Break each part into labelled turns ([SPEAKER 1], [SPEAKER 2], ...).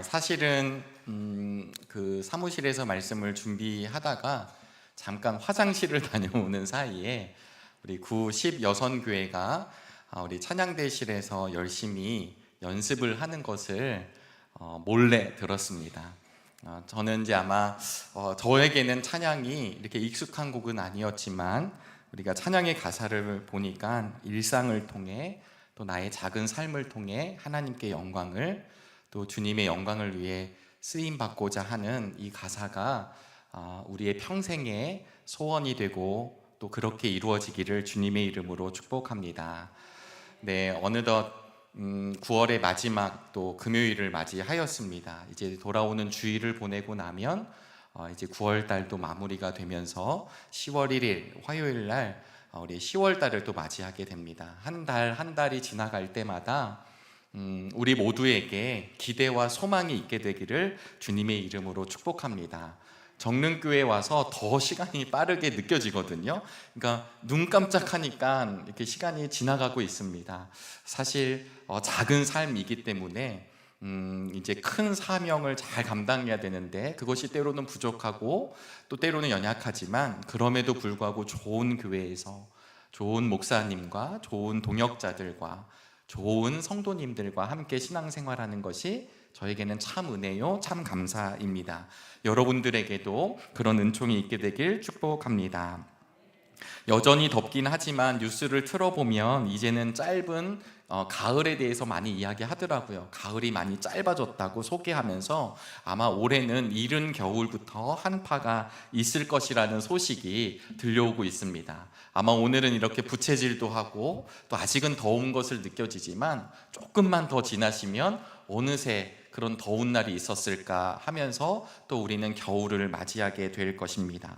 [SPEAKER 1] 사실은 그 사무실에서 말씀을 준비하다가 잠깐 화장실을 다녀오는 사이에 우리 구 10 여선교회가 우리 찬양대실에서 열심히 연습을 하는 것을 몰래 들었습니다. 저는 이제 아마 저에게는 찬양이 이렇게 익숙한 곡은 아니었지만 우리가 찬양의 가사를 보니까 일상을 통해 또 나의 작은 삶을 통해 하나님께 영광을 또 주님의 영광을 위해 쓰임 받고자 하는 이 가사가 우리의 평생의 소원이 되고 또 그렇게 이루어지기를 주님의 이름으로 축복합니다. 네, 어느덧 9월의 마지막 또 금요일을 맞이하였습니다. 이제 돌아오는 주일을 보내고 나면 이제 9월 달도 마무리가 되면서 10월 1일 화요일 날 우리 10월 달을 또 맞이하게 됩니다. 한 달 한 달이 지나갈 때마다 우리 모두에게 기대와 소망이 있게 되기를 주님의 이름으로 축복합니다. 정릉교회 와서 더 시간이 빠르게 느껴지거든요. 그러니까 눈 깜짝하니까 이렇게 시간이 지나가고 있습니다. 사실 작은 삶이기 때문에 이제 큰 사명을 잘 감당해야 되는데 그것이 때로는 부족하고 또 때로는 연약하지만 그럼에도 불구하고 좋은 교회에서 좋은 목사님과 좋은 동역자들과 좋은 성도님들과 함께 신앙생활하는 것이 저에게는 참 은혜요, 참 감사입니다. 여러분들에게도 그런 은총이 있게 되길 축복합니다. 여전히 덥긴 하지만 뉴스를 틀어보면 이제는 짧은 가을에 대해서 많이 이야기하더라고요. 가을이 많이 짧아졌다고 소개하면서 아마 올해는 이른 겨울부터 한파가 있을 것이라는 소식이 들려오고 있습니다. 아마 오늘은 이렇게 부채질도 하고 또 아직은 더운 것을 느껴지지만 조금만 더 지나시면 어느새 그런 더운 날이 있었을까 하면서 또 우리는 겨울을 맞이하게 될 것입니다.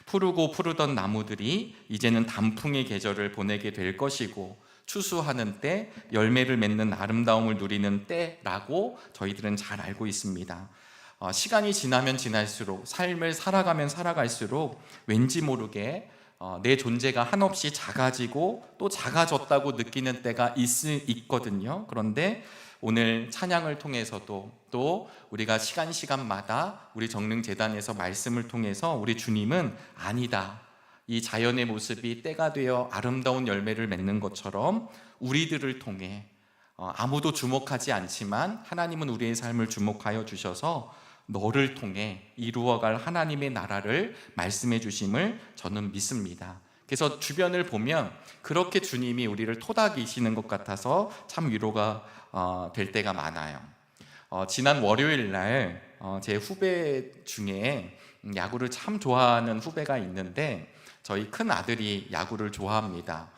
[SPEAKER 1] 푸르고 푸르던 나무들이 이제는 단풍의 계절을 보내게 될 것이고 추수하는 때, 열매를 맺는 아름다움을 누리는 때라고 저희들은 잘 알고 있습니다. 시간이 지나면 지날수록 삶을 살아가면 살아갈수록 왠지 모르게 내 존재가 한없이 작아지고 또 작아졌다고 느끼는 때가 있거든요. 그런데 오늘 찬양을 통해서도 또 우리가 시간마다 우리 정릉재단에서 말씀을 통해서 우리 주님은 아니다, 이 자연의 모습이 때가 되어 아름다운 열매를 맺는 것처럼 우리들을 통해 아무도 주목하지 않지만 하나님은 우리의 삶을 주목하여 주셔서 너를 통해 이루어갈 하나님의 나라를 말씀해 주심을 저는 믿습니다. 그래서 주변을 보면 그렇게 주님이 우리를 토닥이시는 것 같아서 참 위로가 될 때가 많아요. 지난 월요일 날 제 후배 중에 야구를 참 좋아하는 후배가 있는데 저희 큰 아들이 야구를 좋아합니다.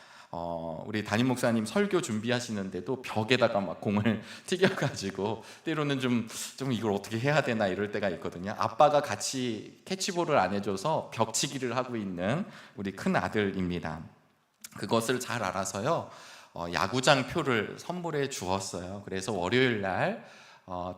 [SPEAKER 1] 우리 담임 목사님 설교 준비하시는데도 벽에다가 막 공을 튀겨가지고 때로는 좀 이걸 어떻게 해야 되나 이럴 때가 있거든요. 아빠가 같이 캐치볼을 안 해줘서 벽치기를 하고 있는 우리 큰 아들입니다. 그것을 잘 알아서요, 야구장 표를 선물해 주었어요. 그래서 월요일 날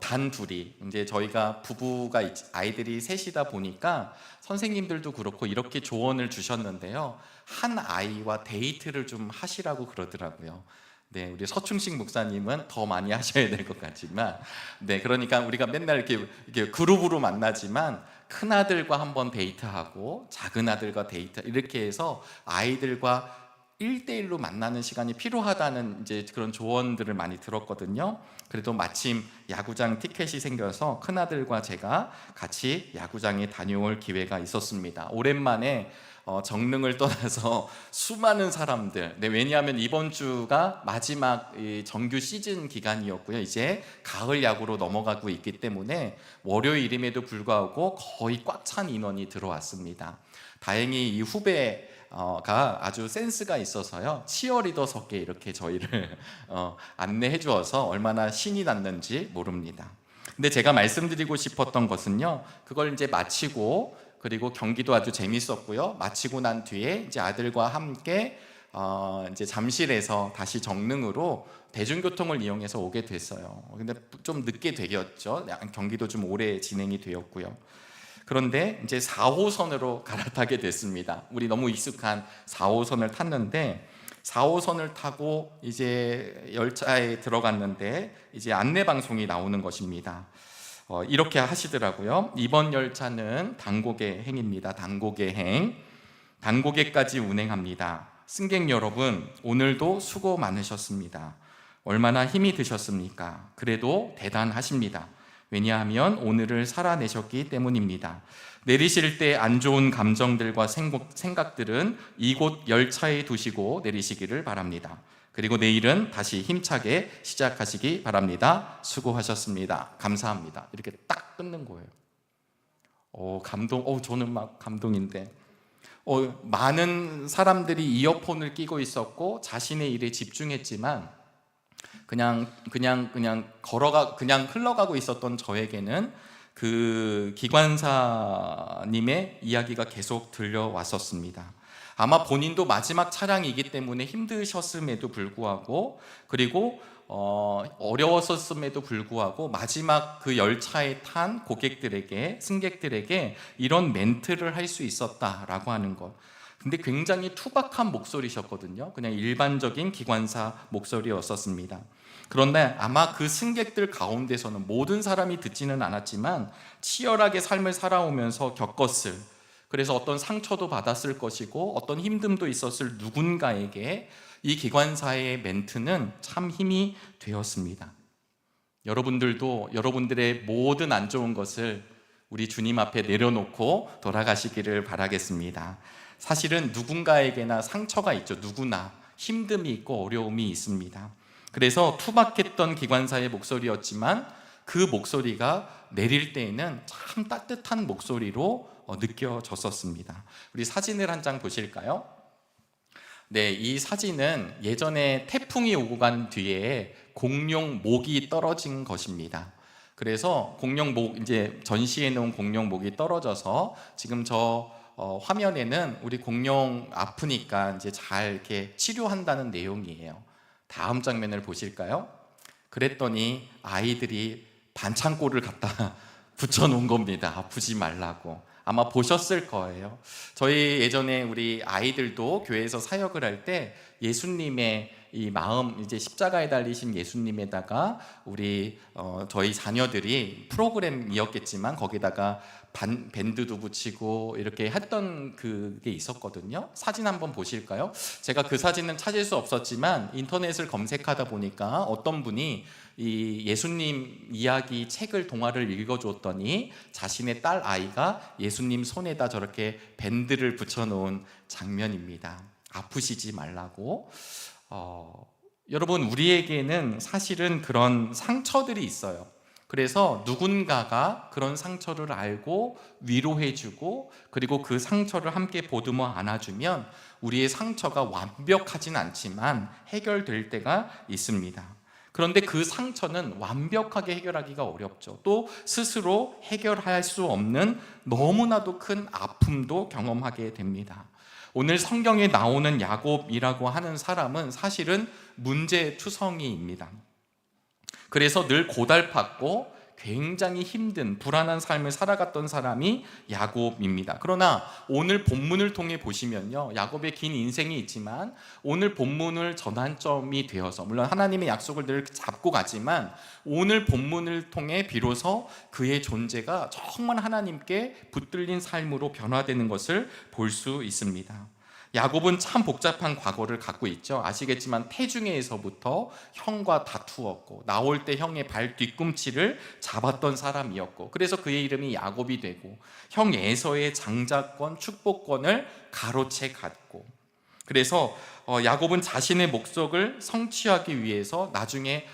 [SPEAKER 1] 단 둘이, 이제 저희가 부부가 아이들이 셋이다 보니까 선생님들도 그렇고 이렇게 조언을 주셨는데요, 한 아이와 데이트를 좀 하시라고 그러더라고요. 네, 우리 서충식 목사님은 더 많이 하셔야 될 것 같지만, 네, 그러니까 우리가 맨날 이렇게 그룹으로 만나지만 큰 아들과 한번 데이트하고 작은 아들과 데이트, 이렇게 해서 아이들과 1대1로 만나는 시간이 필요하다는 이제 그런 조언들을 많이 들었거든요. 그래도 마침 야구장 티켓이 생겨서 큰아들과 제가 같이 야구장에 다녀올 기회가 있었습니다. 오랜만에 정릉을 떠나서 수많은 사람들, 네, 왜냐하면 이번 주가 마지막 정규 시즌 기간이었고요. 이제 가을 야구로 넘어가고 있기 때문에 월요일임에도 불구하고 거의 꽉 찬 인원이 들어왔습니다. 다행히 이 후배가 아주 센스가 있어서요, 치어리더석에 이렇게 저희를 안내해 주어서 얼마나 신이 났는지 모릅니다. 근데 제가 말씀드리고 싶었던 것은요, 그걸 이제 마치고, 그리고 경기도 아주 재밌었고요, 마치고 난 뒤에 이제 아들과 함께 이제 잠실에서 다시 정릉으로 대중교통을 이용해서 오게 됐어요. 근데 좀 늦게 되겠죠. 경기도 좀 오래 진행이 되었고요. 그런데 이제 4호선으로 갈아타게 됐습니다. 우리 너무 익숙한 4호선을 탔는데 4호선을 타고 이제 열차에 들어갔는데 이제 안내 방송이 나오는 것입니다. 이렇게 하시더라고요. 이번 열차는 단고개 행입니다. 단고개 행. 단고개까지 운행합니다. 승객 여러분, 오늘도 수고 많으셨습니다. 얼마나 힘이 드셨습니까? 그래도 대단하십니다. 왜냐하면 오늘을 살아내셨기 때문입니다. 내리실 때 안 좋은 감정들과 생각들은 이곳 열차에 두시고 내리시기를 바랍니다. 그리고 내일은 다시 힘차게 시작하시기 바랍니다. 수고하셨습니다. 감사합니다. 이렇게 딱 끊는 거예요. 저는 막 감동인데. 많은 사람들이 이어폰을 끼고 있었고 자신의 일에 집중했지만 그냥 흘러가고 있었던 저에게는 그 기관사님의 이야기가 계속 들려왔었습니다. 아마 본인도 마지막 차량이기 때문에 힘드셨음에도 불구하고, 그리고 어려웠었음에도 불구하고 마지막 그 열차에 탄 승객들에게 이런 멘트를 할 수 있었다라고 하는 것. 근데 굉장히 투박한 목소리셨거든요. 그냥 일반적인 기관사 목소리였었습니다. 그런데 아마 그 승객들 가운데서는 모든 사람이 듣지는 않았지만 치열하게 삶을 살아오면서 겪었을, 그래서 어떤 상처도 받았을 것이고 어떤 힘듦도 있었을 누군가에게 이 기관사의 멘트는 참 힘이 되었습니다. 여러분들도 여러분들의 모든 안 좋은 것을 우리 주님 앞에 내려놓고 돌아가시기를 바라겠습니다. 사실은 누군가에게나 상처가 있죠. 누구나 힘듦이 있고 어려움이 있습니다. 그래서 투박했던 기관사의 목소리였지만 그 목소리가 내릴 때에는 참 따뜻한 목소리로 느껴졌었습니다. 우리 사진을 한 장 보실까요? 네, 이 사진은 예전에 태풍이 오고 간 뒤에 공룡 목이 떨어진 것입니다. 그래서 이제 전시해 놓은 공룡 목이 떨어져서 지금 저 화면에는 우리 공룡 아프니까 이제 잘 이렇게 치료한다는 내용이에요. 다음 장면을 보실까요? 그랬더니 아이들이 반창고를 갖다 붙여놓은 겁니다. 아프지 말라고. 아마 보셨을 거예요. 저희 예전에 우리 아이들도 교회에서 사역을 할 때 예수님의 이 마음, 이제 십자가에 달리신 예수님에다가 우리 저희 자녀들이 프로그램이었겠지만 거기다가 밴드도 붙이고 이렇게 했던 그게 있었거든요. 사진 한번 보실까요? 제가 그 사진은 찾을 수 없었지만 인터넷을 검색하다 보니까 어떤 분이 이 예수님 이야기 책을 동화를 읽어줬더니 자신의 딸 아이가 예수님 손에다 저렇게 밴드를 붙여놓은 장면입니다. 아프시지 말라고. 여러분, 우리에게는 사실은 그런 상처들이 있어요. 그래서 누군가가 그런 상처를 알고 위로해주고 그리고 그 상처를 함께 보듬어 안아주면 우리의 상처가 완벽하진 않지만 해결될 때가 있습니다. 그런데 그 상처는 완벽하게 해결하기가 어렵죠. 또 스스로 해결할 수 없는 너무나도 큰 아픔도 경험하게 됩니다. 오늘 성경에 나오는 야곱이라고 하는 사람은 사실은 문제투성이입니다. 그래서 늘 고달팠고 굉장히 힘든 불안한 삶을 살아갔던 사람이 야곱입니다. 그러나 오늘 본문을 통해 보시면요, 야곱의 긴 인생이 있지만 오늘 본문을 전환점이 되어서, 물론 하나님의 약속을 늘 잡고 가지만 오늘 본문을 통해 비로소 그의 존재가 정말 하나님께 붙들린 삶으로 변화되는 것을 볼 수 있습니다. 야곱은 참 복잡한 과거를 갖고 있죠. 아시겠지만 태중에서부터 형과 다투었고 나올 때 형의 발 뒤꿈치를 잡았던 사람이었고, 그래서 그의 이름이 야곱이 되고 형 에서의 장자권, 축복권을 가로채 갔고, 그래서 야곱은 자신의 목적을 성취하기 위해서 나중에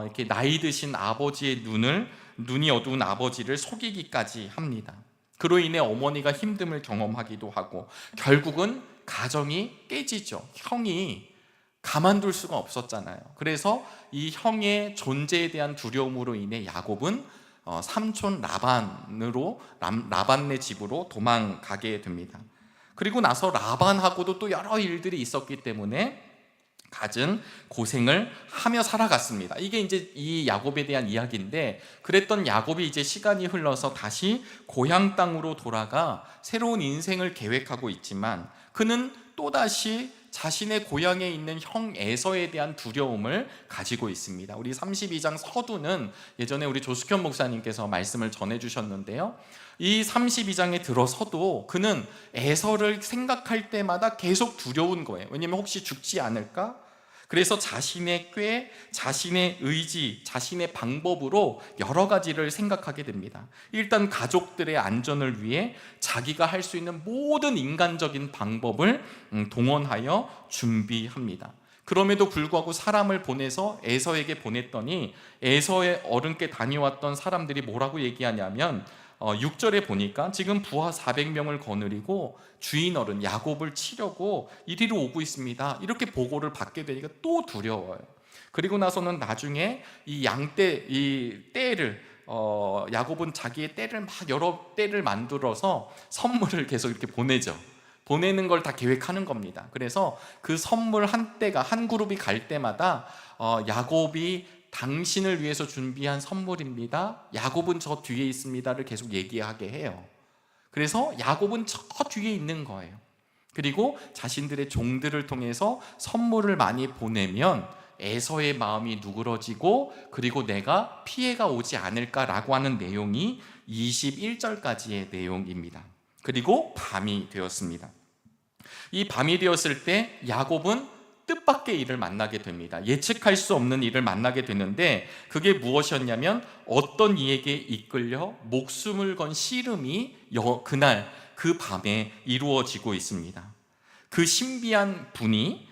[SPEAKER 1] 이렇게 나이 드신 아버지의 눈이 어두운 아버지를 속이기까지 합니다. 그로 인해 어머니가 힘듦을 경험하기도 하고 결국은 가정이 깨지죠. 형이 가만둘 수가 없었잖아요. 그래서 이 형의 존재에 대한 두려움으로 인해 야곱은 삼촌 라반네 집으로 도망가게 됩니다. 그리고 나서 라반하고도 또 여러 일들이 있었기 때문에 갖은 고생을 하며 살아갔습니다. 이게 이제 이 야곱에 대한 이야기인데, 그랬던 야곱이 이제 시간이 흘러서 다시 고향 땅으로 돌아가 새로운 인생을 계획하고 있지만 그는 또다시 자신의 고향에 있는 형 에서에 대한 두려움을 가지고 있습니다. 우리 32장 서두는 예전에 우리 조숙현 목사님께서 말씀을 전해주셨는데요, 이 32장에 들어서도 그는 에서를 생각할 때마다 계속 두려운 거예요. 왜냐하면 혹시 죽지 않을까? 그래서 자신의 꾀, 자신의 의지, 자신의 방법으로 여러 가지를 생각하게 됩니다. 일단 가족들의 안전을 위해 자기가 할 수 있는 모든 인간적인 방법을 동원하여 준비합니다. 그럼에도 불구하고 사람을 보내서 에서에게 보냈더니 에서의 어른께 다녀왔던 사람들이 뭐라고 얘기하냐면 6절에 보니까 지금 부하 400명을 거느리고 주인 어른 야곱을 치려고 이리로 오고 있습니다, 이렇게 보고를 받게 되니까 또 두려워요. 그리고 나서는 나중에 이 양떼, 이 떼를 야곱은 자기의 떼를 막 여러 떼를 만들어서 선물을 계속 이렇게 보내죠. 보내는 걸 다 계획하는 겁니다. 그래서 그 선물 한 떼가, 한 그룹이 갈 때마다 야곱이 당신을 위해서 준비한 선물입니다, 야곱은 저 뒤에 있습니다를 계속 얘기하게 해요. 그래서 야곱은 저 뒤에 있는 거예요. 그리고 자신들의 종들을 통해서 선물을 많이 보내면 에서의 마음이 누그러지고 그리고 내가 피해가 오지 않을까라고 하는 내용이 21절까지의 내용입니다. 그리고 밤이 되었습니다. 이 밤이 되었을 때 야곱은 뜻밖의 일을 만나게 됩니다. 예측할 수 없는 일을 만나게 되는데 그게 무엇이었냐면 어떤 이에게 이끌려 목숨을 건 씨름이 그날 그 밤에 이루어지고 있습니다. 그 신비한 분이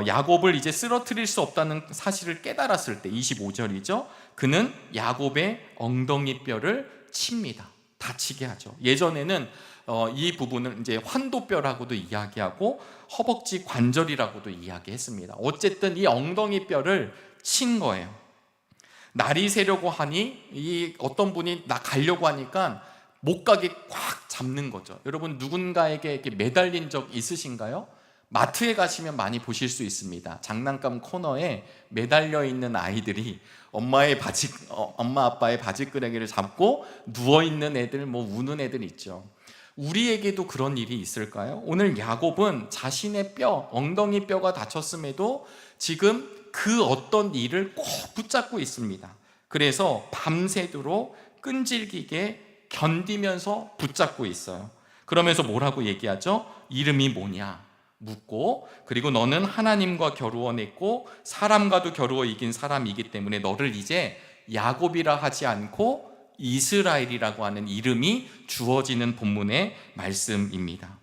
[SPEAKER 1] 야곱을 이제 쓰러뜨릴 수 없다는 사실을 깨달았을 때 25절이죠. 그는 야곱의 엉덩이뼈를 칩니다. 다치게 하죠. 예전에는 이 부분을 이제 환도뼈라고도 이야기하고 허벅지 관절이라고도 이야기했습니다. 어쨌든 이 엉덩이뼈를 친 거예요. 날이 새려고 하니 이 어떤 분이 나 가려고 하니까 못 가게 꽉 잡는 거죠. 여러분 누군가에게 이렇게 매달린 적 있으신가요? 마트에 가시면 많이 보실 수 있습니다. 장난감 코너에 매달려 있는 아이들이 엄마 아빠의 바지끄레기를 잡고 누워 있는 애들, 뭐 우는 애들 있죠. 우리에게도 그런 일이 있을까요? 오늘 야곱은 자신의 뼈, 엉덩이 뼈가 다쳤음에도 지금 그 어떤 일을 꼭 붙잡고 있습니다. 그래서 밤새도록 끈질기게 견디면서 붙잡고 있어요. 그러면서 뭐라고 얘기하죠? 이름이 뭐냐 묻고, 그리고 너는 하나님과 겨루어 냈고 사람과도 겨루어 이긴 사람이기 때문에 너를 이제 야곱이라 하지 않고 이스라엘이라고 하는 이름이 주어지는 본문의 말씀입니다.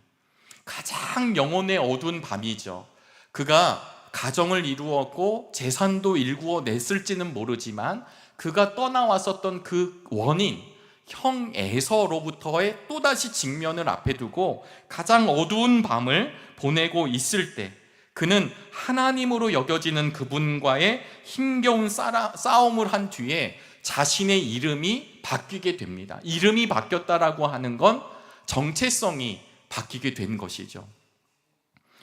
[SPEAKER 1] 가장 영혼의 어두운 밤이죠. 그가 가정을 이루었고 재산도 일구어 냈을지는 모르지만 그가 떠나왔었던 그 원인, 형 에서로부터의 또다시 직면을 앞에 두고 가장 어두운 밤을 보내고 있을 때 그는 하나님으로 여겨지는 그분과의 힘겨운 싸움을 한 뒤에 자신의 이름이 바뀌게 됩니다. 이름이 바뀌었다라고 하는 건 정체성이 바뀌게 된 것이죠.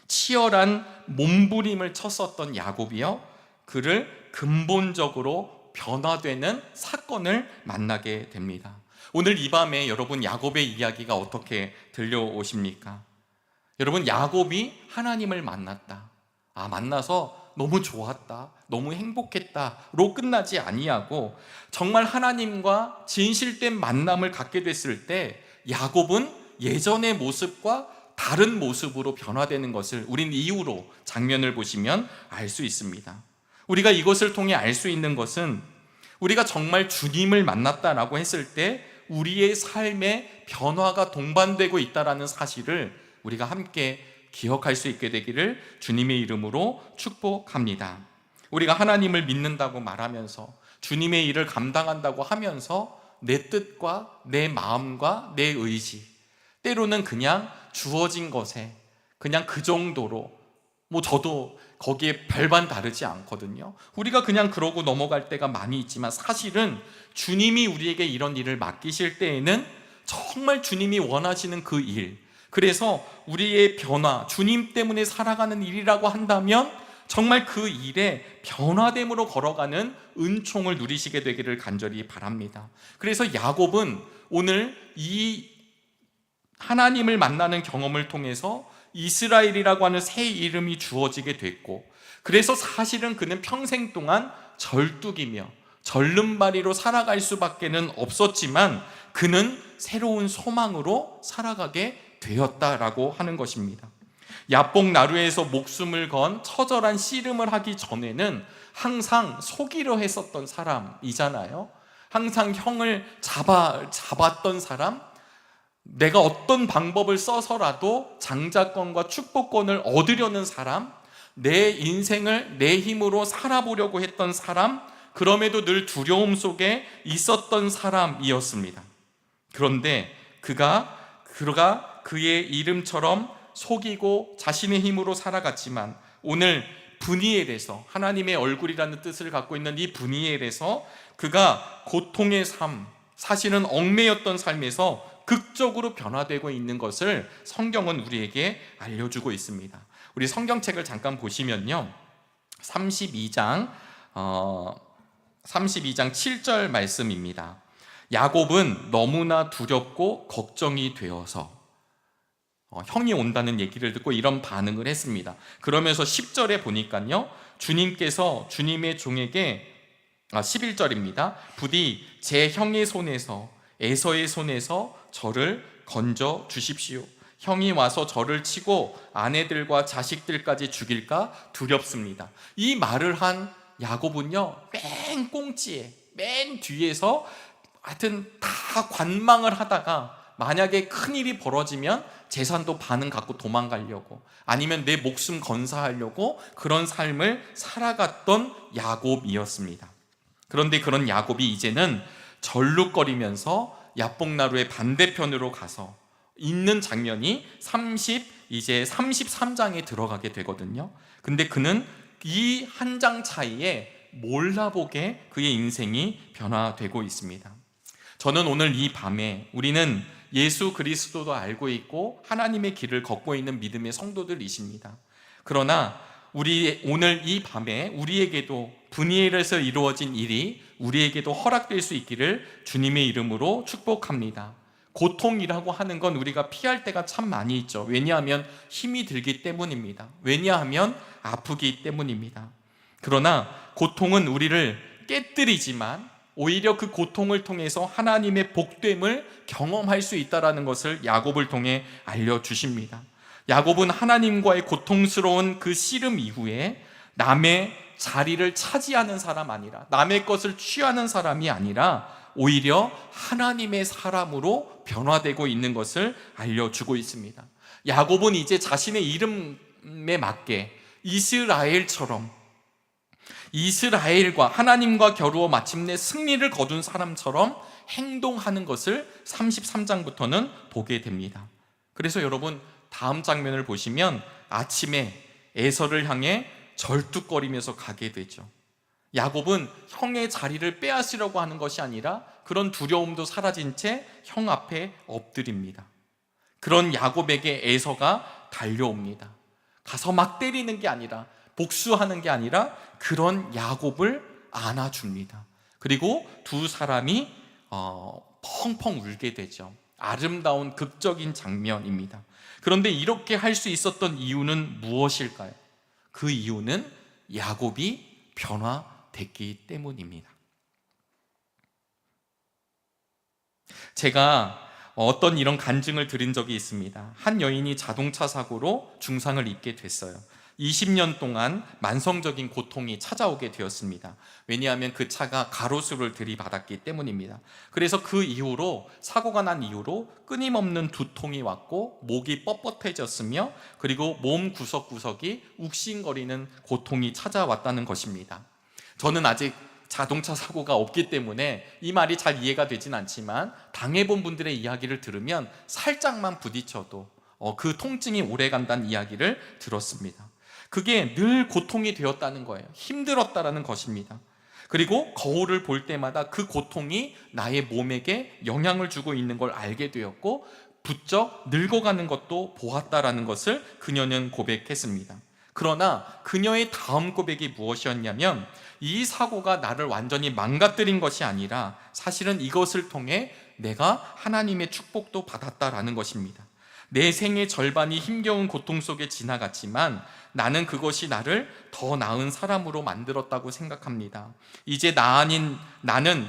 [SPEAKER 1] 치열한 몸부림을 쳤었던 야곱이요, 그를 근본적으로 변화되는 사건을 만나게 됩니다. 오늘 이 밤에 여러분 야곱의 이야기가 어떻게 들려오십니까? 여러분 야곱이 하나님을 만났다, 만나서 너무 좋았다, 너무 행복했다로 끝나지 아니하고 정말 하나님과 진실된 만남을 갖게 됐을 때 야곱은 예전의 모습과 다른 모습으로 변화되는 것을 우린 이후로 장면을 보시면 알 수 있습니다. 우리가 이것을 통해 알 수 있는 것은 우리가 정말 주님을 만났다라고 했을 때 우리의 삶에 변화가 동반되고 있다는 사실을 우리가 함께 기억할 수 있게 되기를 주님의 이름으로 축복합니다. 우리가 하나님을 믿는다고 말하면서 주님의 일을 감당한다고 하면서 내 뜻과 내 마음과 내 의지, 때로는 그냥 주어진 것에 그냥 그 정도로, 저도 거기에 별반 다르지 않거든요. 우리가 그냥 그러고 넘어갈 때가 많이 있지만 사실은 주님이 우리에게 이런 일을 맡기실 때에는 정말 주님이 원하시는 그 일, 그래서 우리의 변화, 주님 때문에 살아가는 일이라고 한다면 정말 그 일에 변화됨으로 걸어가는 은총을 누리시게 되기를 간절히 바랍니다. 그래서 야곱은 오늘 이 하나님을 만나는 경험을 통해서 이스라엘이라고 하는 새 이름이 주어지게 됐고, 그래서 사실은 그는 평생 동안 절뚝이며 절름발이로 살아갈 수밖에는 없었지만 그는 새로운 소망으로 살아가게 되었다라고 하는 것입니다. 야복 나루에서 목숨을 건 처절한 씨름을 하기 전에는 항상 속이려 했었던 사람이잖아요. 항상 형을 잡았던 사람, 내가 어떤 방법을 써서라도 장자권과 축복권을 얻으려는 사람, 내 인생을 내 힘으로 살아보려고 했던 사람, 그럼에도 늘 두려움 속에 있었던 사람이었습니다. 그런데 그가 그의 이름처럼 속이고 자신의 힘으로 살아갔지만, 오늘 브니엘에서, 하나님의 얼굴이라는 뜻을 갖고 있는 이 브니엘에서 그가 고통의 삶, 사실은 얽매였던 삶에서 극적으로 변화되고 있는 것을 성경은 우리에게 알려주고 있습니다. 우리 성경책을 잠깐 보시면요, 32장 7절 말씀입니다. 야곱은 너무나 두렵고 걱정이 되어서, 형이 온다는 얘기를 듣고 이런 반응을 했습니다. 그러면서 10절에 보니까요, 주님께서 주님의 종에게 11절입니다. 부디 제 형의 손에서, 에서의 손에서 저를 건져 주십시오. 형이 와서 저를 치고 아내들과 자식들까지 죽일까 두렵습니다. 이 말을 한 야곱은요, 맨 꽁지에, 맨 뒤에서 하여튼 다 관망을 하다가 만약에 큰일이 벌어지면 재산도 반은 갖고 도망가려고, 아니면 내 목숨 건사하려고 그런 삶을 살아갔던 야곱이었습니다. 그런데 그런 야곱이 이제는 절룩거리면서 야복나루의 반대편으로 가서 있는 장면이 이제 33장에 들어가게 되거든요. 근데 그는 이 한 장 차이에 몰라보게 그의 인생이 변화되고 있습니다. 저는 오늘 이 밤에 우리는 예수 그리스도도 알고 있고 하나님의 길을 걷고 있는 믿음의 성도들이십니다. 그러나 오늘 이 밤에 우리에게도 브니엘에서 이루어진 일이 우리에게도 허락될 수 있기를 주님의 이름으로 축복합니다. 고통이라고 하는 건 우리가 피할 때가 참 많이 있죠. 왜냐하면 힘이 들기 때문입니다. 왜냐하면 아프기 때문입니다. 그러나 고통은 우리를 깨뜨리지만 오히려 그 고통을 통해서 하나님의 복됨을 경험할 수 있다는 것을 야곱을 통해 알려주십니다. 야곱은 하나님과의 고통스러운 그 씨름 이후에 남의 자리를 차지하는 사람 아니라, 남의 것을 취하는 사람이 아니라 오히려 하나님의 사람으로 변화되고 있는 것을 알려주고 있습니다. 야곱은 이제 자신의 이름에 맞게 이스라엘과 하나님과 겨루어 마침내 승리를 거둔 사람처럼 행동하는 것을 33장부터는 보게 됩니다. 그래서 여러분, 다음 장면을 보시면 아침에 에서를 향해 절뚝거리면서 가게 되죠. 야곱은 형의 자리를 빼앗으려고 하는 것이 아니라 그런 두려움도 사라진 채 형 앞에 엎드립니다. 그런 야곱에게 에서가 달려옵니다. 가서 막 때리는 게 아니라, 복수하는 게 아니라 그런 야곱을 안아줍니다. 그리고 두 사람이 펑펑 울게 되죠. 아름다운 극적인 장면입니다. 그런데 이렇게 할 수 있었던 이유는 무엇일까요? 그 이유는 야곱이 변화됐기 때문입니다. 제가 어떤 이런 간증을 들은 적이 있습니다. 한 여인이 자동차 사고로 중상을 입게 됐어요. 20년 동안 만성적인 고통이 찾아오게 되었습니다. 왜냐하면 그 차가 가로수를 들이받았기 때문입니다. 그래서 그 이후로, 사고가 난 이후로 끊임없는 두통이 왔고 목이 뻣뻣해졌으며, 그리고 몸 구석구석이 욱신거리는 고통이 찾아왔다는 것입니다. 저는 아직 자동차 사고가 없기 때문에 이 말이 잘 이해가 되진 않지만, 당해본 분들의 이야기를 들으면 살짝만 부딪혀도 그 통증이 오래간다는 이야기를 들었습니다. 그게 늘 고통이 되었다는 거예요. 힘들었다라는 것입니다. 그리고 거울을 볼 때마다 그 고통이 나의 몸에게 영향을 주고 있는 걸 알게 되었고, 부쩍 늙어가는 것도 보았다라는 것을 그녀는 고백했습니다. 그러나 그녀의 다음 고백이 무엇이었냐면, 이 사고가 나를 완전히 망가뜨린 것이 아니라 사실은 이것을 통해 내가 하나님의 축복도 받았다라는 것입니다.
[SPEAKER 2] 내 생의 절반이 힘겨운 고통 속에 지나갔지만 나는 그것이 나를 더 나은 사람으로 만들었다고 생각합니다. 이제 나는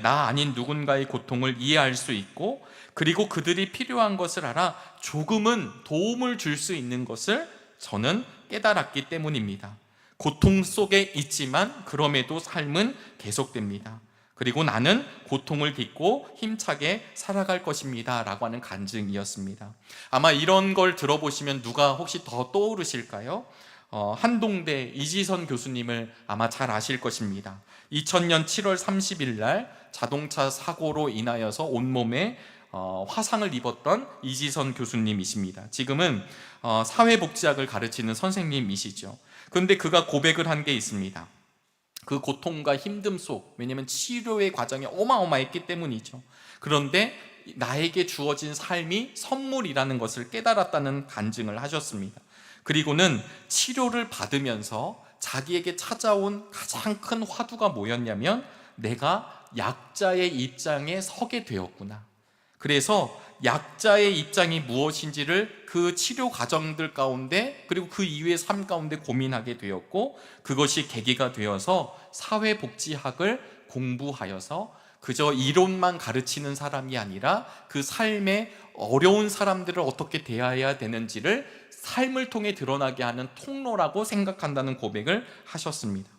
[SPEAKER 2] 나 아닌 누군가의 고통을 이해할 수 있고, 그리고 그들이 필요한 것을 알아 조금은 도움을 줄 수 있는 것을 저는 깨달았기 때문입니다. 고통 속에 있지만 그럼에도 삶은 계속됩니다. 그리고 나는 고통을 딛고 힘차게 살아갈 것입니다 라고 하는 간증이었습니다. 아마 이런 걸 들어보시면 누가 혹시 더 떠오르실까요? 한동대 이지선 교수님을 아마 잘 아실 것입니다. 2000년 7월 30일 날 자동차 사고로 인하여서 온몸에 화상을 입었던 이지선 교수님이십니다. 지금은 사회복지학을 가르치는 선생님이시죠. 그런데 그가 고백을 한 게 있습니다. 그 고통과 힘듦 속, 왜냐하면 치료의 과정이 어마어마했기 때문이죠. 그런데 나에게 주어진 삶이 선물이라는 것을 깨달았다는 간증을 하셨습니다. 그리고는 치료를 받으면서 자기에게 찾아온 가장 큰 화두가 뭐였냐면, 내가 약자의 입장에 서게 되었구나. 그래서 약자의 입장이 무엇인지를 그 치료 과정들 가운데, 그리고 그 이후의 삶 가운데 고민하게 되었고, 그것이 계기가 되어서 사회복지학을 공부하여서 그저 이론만 가르치는 사람이 아니라 그 삶의 어려운 사람들을 어떻게 대해야 되는지를 삶을 통해 드러나게 하는 통로라고 생각한다는 고백을 하셨습니다.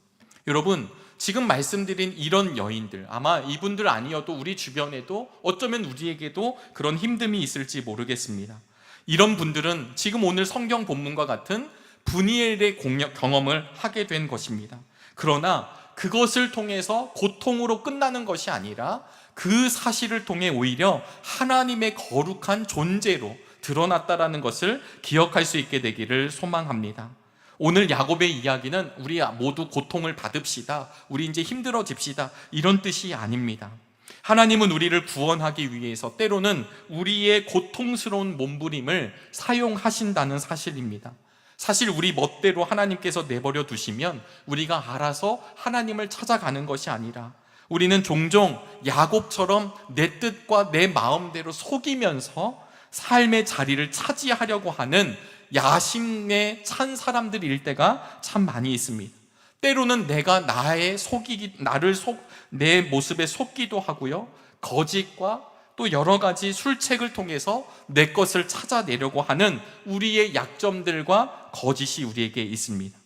[SPEAKER 2] 여러분, 지금 말씀드린 이런 여인들, 아마 이분들 아니어도 우리 주변에도 어쩌면 우리에게도 그런 힘듦이 있을지 모르겠습니다. 이런 분들은 지금 오늘 성경 본문과 같은 분이엘의 경험을 하게 된 것입니다. 그러나 그것을 통해서 고통으로 끝나는 것이 아니라 그 사실을 통해 오히려 하나님의 거룩한 존재로 드러났다라는 것을 기억할 수 있게 되기를 소망합니다. 오늘 야곱의 이야기는 우리 모두 고통을 받읍시다, 우리 이제 힘들어집시다, 이런 뜻이 아닙니다. 하나님은 우리를 구원하기 위해서 때로는 우리의 고통스러운 몸부림을 사용하신다는 사실입니다. 사실 우리 멋대로 하나님께서 내버려 두시면 우리가 알아서 하나님을 찾아가는 것이 아니라, 우리는 종종 야곱처럼 내 뜻과 내 마음대로 속이면서 삶의 자리를 차지하려고 하는 야심에 찬 사람들일 때가 참 많이 있습니다. 때로는 내가 내 모습에 속기도 하고요, 거짓과 또 여러 가지 술책을 통해서 내 것을 찾아내려고 하는 우리의 약점들과 거짓이 우리에게 있습니다.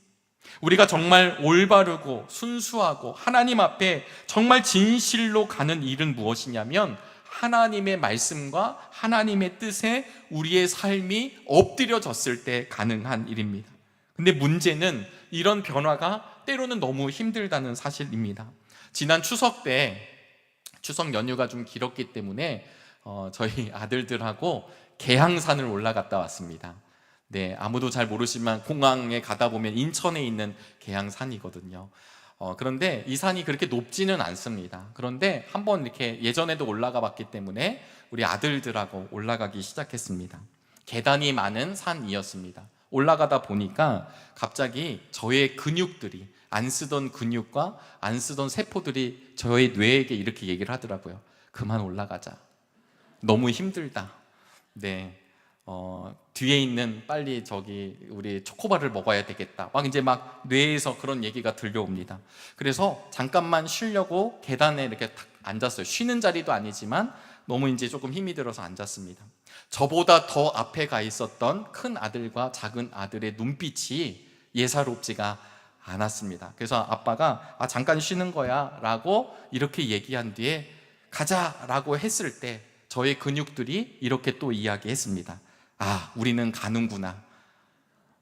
[SPEAKER 2] 우리가 정말 올바르고 순수하고 하나님 앞에 정말 진실로 가는 일은 무엇이냐면, 하나님의 말씀과 하나님의 뜻에 우리의 삶이 엎드려졌을 때 가능한 일입니다. 근데 문제는 이런 변화가 때로는 너무 힘들다는 사실입니다. 지난 추석 때, 추석 연휴가 좀 길었기 때문에 저희 아들들하고 계양산을 올라갔다 왔습니다. 네, 아무도 잘 모르지만 공항에 가다 보면 인천에 있는 계양산이거든요. 그런데 이 산이 그렇게 높지는 않습니다. 그런데 한번 이렇게 예전에도 올라가 봤기 때문에 우리 아들들하고 올라가기 시작했습니다. 계단이 많은 산이었습니다. 올라가다 보니까 갑자기 저의 근육들이, 안 쓰던 근육과 안 쓰던 세포들이 저의 뇌에게 이렇게 얘기를 하더라고요. 그만 올라가자. 너무 힘들다. 네. 뒤에 있는 빨리 우리 초코바를 먹어야 되겠다. 이제 뇌에서 그런 얘기가 들려옵니다. 그래서 잠깐만 쉬려고 계단에 이렇게 탁 앉았어요. 쉬는 자리도 아니지만 너무 이제 조금 힘이 들어서 앉았습니다. 저보다 더 앞에 가 있었던 큰 아들과 작은 아들의 눈빛이 예사롭지가 않았습니다. 그래서 아빠가 잠깐 쉬는 거야 라고 이렇게 얘기한 뒤에 가자라고 했을 때 저의 근육들이 이렇게 또 이야기했습니다. 우리는 가는구나,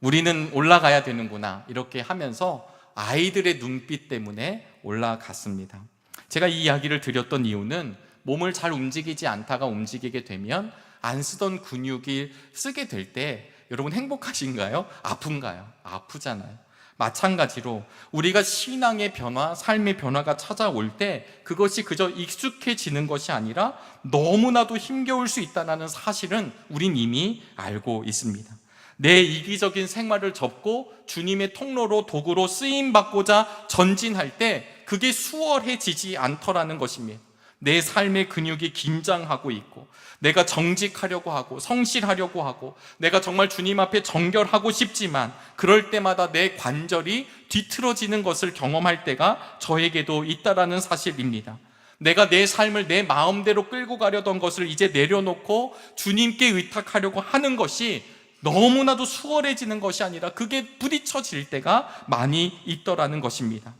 [SPEAKER 2] 우리는 올라가야 되는구나, 이렇게 하면서 아이들의 눈빛 때문에 올라갔습니다. 제가 이 이야기를 드렸던 이유는, 몸을 잘 움직이지 않다가 움직이게 되면 안 쓰던 근육이 쓰게 될 때 여러분 행복하신가요? 아픈가요? 아프잖아요. 마찬가지로 우리가 신앙의 변화, 삶의 변화가 찾아올 때 그것이 그저 익숙해지는 것이 아니라 너무나도 힘겨울 수 있다는 사실은 우린 이미 알고 있습니다. 내 이기적인 생활을 접고 주님의 통로로, 도구로 쓰임받고자 전진할 때 그게 수월해지지 않더라는 것입니다. 내 삶의 근육이 긴장하고 있고, 내가 정직하려고 하고 성실하려고 하고 내가 정말 주님 앞에 정결하고 싶지만 그럴 때마다 내 관절이 뒤틀어지는 것을 경험할 때가 저에게도 있다라는 사실입니다. 내가 내 삶을 내 마음대로 끌고 가려던 것을 이제 내려놓고 주님께 의탁하려고 하는 것이 너무나도 수월해지는 것이 아니라 그게 부딪혀질 때가 많이 있더라는 것입니다.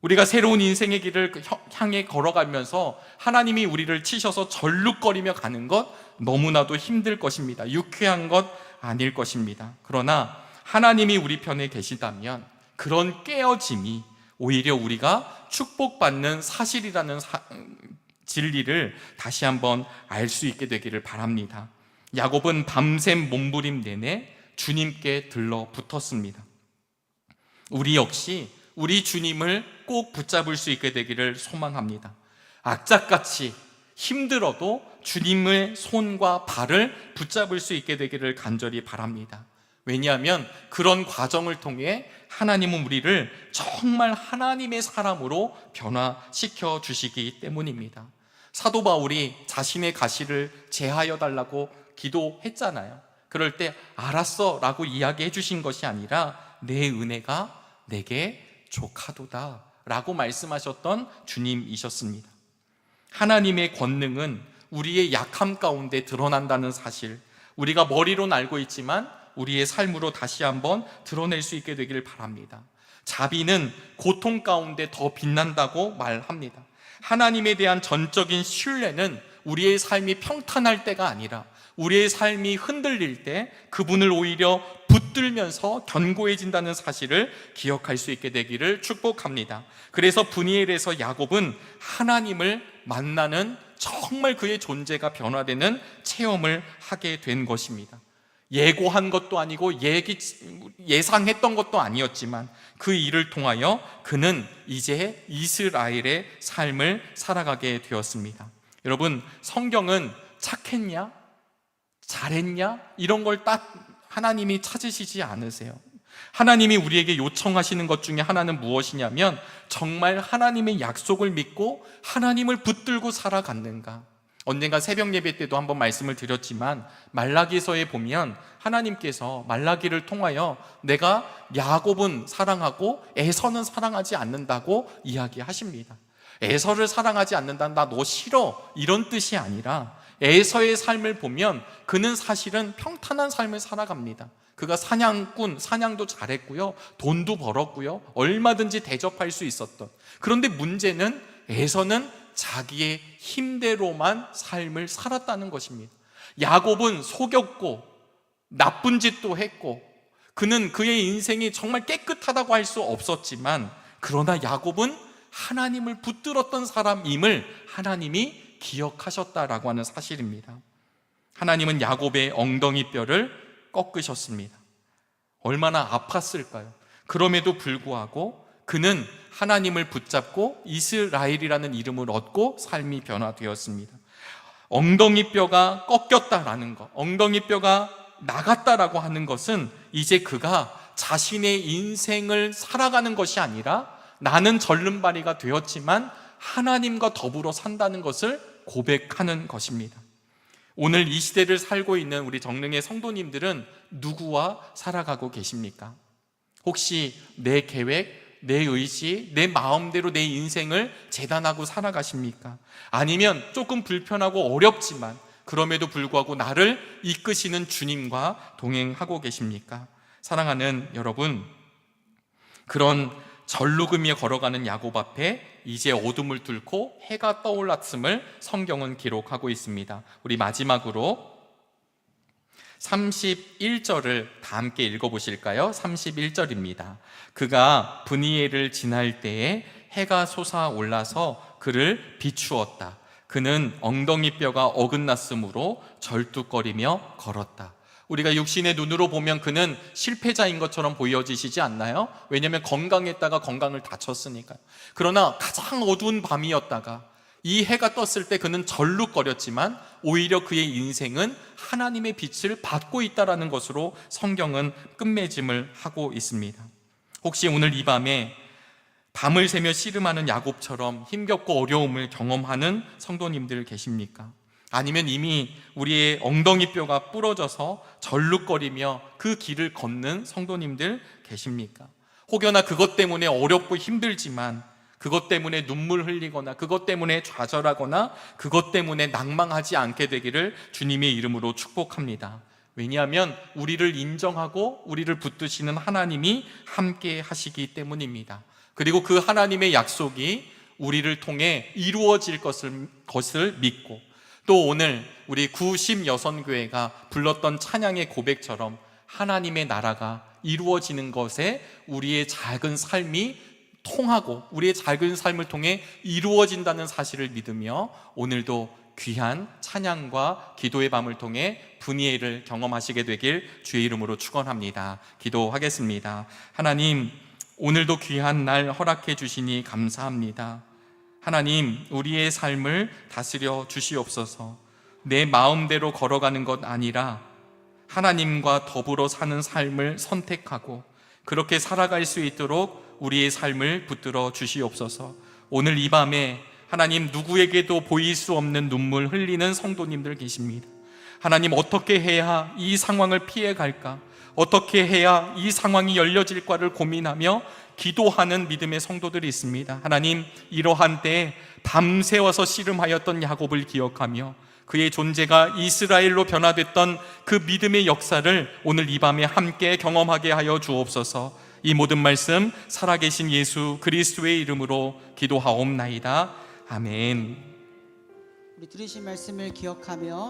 [SPEAKER 2] 우리가 새로운 인생의 길을 향해 걸어가면서 하나님이 우리를 치셔서 절룩거리며 가는 것 너무나도 힘들 것입니다. 유쾌한 것 아닐 것입니다. 그러나 하나님이 우리 편에 계시다면 그런 깨어짐이 오히려 우리가 축복받는 사실이라는 진리를 다시 한번 알 수 있게 되기를 바랍니다. 야곱은 밤샘 몸부림 내내 주님께 들러붙었습니다. 우리 역시 우리 주님을 꼭 붙잡을 수 있게 되기를 소망합니다. 악착같이 힘들어도 주님의 손과 발을 붙잡을 수 있게 되기를 간절히 바랍니다. 왜냐하면 그런 과정을 통해 하나님은 우리를 정말 하나님의 사람으로 변화시켜 주시기 때문입니다. 사도 바울이 자신의 가시를 제하여 달라고 기도했잖아요. 그럴 때 알았어 라고 이야기해 주신 것이 아니라 내 은혜가 내게 족하도다 라고 말씀하셨던 주님이셨습니다. 하나님의 권능은 우리의 약함 가운데 드러난다는 사실, 우리가 머리로는 알고 있지만 우리의 삶으로 다시 한번 드러낼 수 있게 되기를 바랍니다. 자비는 고통 가운데 더 빛난다고 말합니다. 하나님에 대한 전적인 신뢰는 우리의 삶이 평탄할 때가 아니라 우리의 삶이 흔들릴 때 그분을 오히려 붙들면서 견고해진다는 사실을 기억할 수 있게 되기를 축복합니다. 그래서 브니엘에서 야곱은 하나님을 만나는 정말 그의 존재가 변화되는 체험을 하게 된 것입니다. 예고한 것도 아니고 예상했던 것도 아니었지만 그 일을 통하여 그는 이제 이스라엘의 삶을 살아가게 되었습니다. 여러분, 성경은 착했냐? 잘했냐? 이런 걸 딱 하나님이 찾으시지 않으세요. 하나님이 우리에게 요청하시는 것 중에 하나는 무엇이냐면 정말 하나님의 약속을 믿고 하나님을 붙들고 살아갔는가. 언젠가 새벽 예배 때도 한번 말씀을 드렸지만 말라기서에 보면 하나님께서 말라기를 통하여 내가 야곱은 사랑하고 에서는 사랑하지 않는다고 이야기하십니다. 에서를 사랑하지 않는다, 나 너 싫어, 이런 뜻이 아니라 에서의 삶을 보면 그는 사실은 평탄한 삶을 살아갑니다. 그가 사냥도 잘했고요, 돈도 벌었고요, 얼마든지 대접할 수 있었던. 그런데 문제는 에서는 자기의 힘대로만 삶을 살았다는 것입니다. 야곱은 속였고 나쁜 짓도 했고 그는 그의 인생이 정말 깨끗하다고 할 수 없었지만 그러나 야곱은 하나님을 붙들었던 사람임을 하나님이 기억하셨다라고 하는 사실입니다. 하나님은 야곱의 엉덩이 뼈를 꺾으셨습니다. 얼마나 아팠을까요? 그럼에도 불구하고 그는 하나님을 붙잡고 이스라엘이라는 이름을 얻고 삶이 변화되었습니다. 엉덩이 뼈가 꺾였다라는 것, 엉덩이 뼈가 나갔다라고 하는 것은 이제 그가 자신의 인생을 살아가는 것이 아니라 나는 절름발이가 되었지만 하나님과 더불어 산다는 것을 고백하는 것입니다. 오늘 이 시대를 살고 있는 우리 정릉의 성도님들은 누구와 살아가고 계십니까? 혹시 내 계획, 내 의지, 내 마음대로 내 인생을 재단하고 살아가십니까? 아니면 조금 불편하고 어렵지만 그럼에도 불구하고 나를 이끄시는 주님과 동행하고 계십니까? 사랑하는 여러분, 그런 절룩이며 걸어가는 야곱 앞에 이제 어둠을 뚫고 해가 떠올랐음을 성경은 기록하고 있습니다. 우리 마지막으로 31절을 다 함께 읽어보실까요? 31절입니다. 그가 브니엘을 지날 때에 해가 솟아올라서 그를 비추었다. 그는 엉덩이 뼈가 어긋났으므로 절뚝거리며 걸었다. 우리가 육신의 눈으로 보면 그는 실패자인 것처럼 보여지시지 않나요? 왜냐하면 건강했다가 건강을 다쳤으니까요. 그러나 가장 어두운 밤이었다가 이 해가 떴을 때 그는 절룩거렸지만 오히려 그의 인생은 하나님의 빛을 받고 있다는 것으로 성경은 끝맺음을 하고 있습니다. 혹시 오늘 이 밤에 밤을 새며 씨름하는 야곱처럼 힘겹고 어려움을 경험하는 성도님들 계십니까? 아니면 이미 우리의 엉덩이 뼈가 부러져서 절룩거리며 그 길을 걷는 성도님들 계십니까? 혹여나 그것 때문에 어렵고 힘들지만, 그것 때문에 눈물 흘리거나 그것 때문에 좌절하거나 그것 때문에 낭망하지 않게 되기를 주님의 이름으로 축복합니다. 왜냐하면 우리를 인정하고 우리를 붙드시는 하나님이 함께 하시기 때문입니다. 그리고 그 하나님의 약속이 우리를 통해 이루어질 것을 믿고, 또 오늘 우리 구심 여선교회가 불렀던 찬양의 고백처럼 하나님의 나라가 이루어지는 것에 우리의 작은 삶이 통하고 우리의 작은 삶을 통해 이루어진다는 사실을 믿으며 오늘도 귀한 찬양과 기도의 밤을 통해 분이엘을 경험하시게 되길 주의 이름으로 축원합니다. 기도하겠습니다. 하나님, 오늘도 귀한 날 허락해 주시니 감사합니다. 하나님, 우리의 삶을 다스려 주시옵소서. 내 마음대로 걸어가는 것 아니라 하나님과 더불어 사는 삶을 선택하고 그렇게 살아갈 수 있도록 우리의 삶을 붙들어 주시옵소서. 오늘 이 밤에 하나님, 누구에게도 보일 수 없는 눈물 흘리는 성도님들 계십니다. 하나님, 어떻게 해야 이 상황을 피해 갈까? 어떻게 해야 이 상황이 열려질까를 고민하며 기도하는 믿음의 성도들이 있습니다. 하나님, 이러한 때에 밤새워서 씨름하였던 야곱을 기억하며 그의 존재가 이스라엘로 변화됐던 그 믿음의 역사를 오늘 이 밤에 함께 경험하게 하여 주옵소서. 이 모든 말씀 살아계신 예수 그리스도의 이름으로 기도하옵나이다. 아멘.
[SPEAKER 3] 우리 들으신 말씀을 기억하며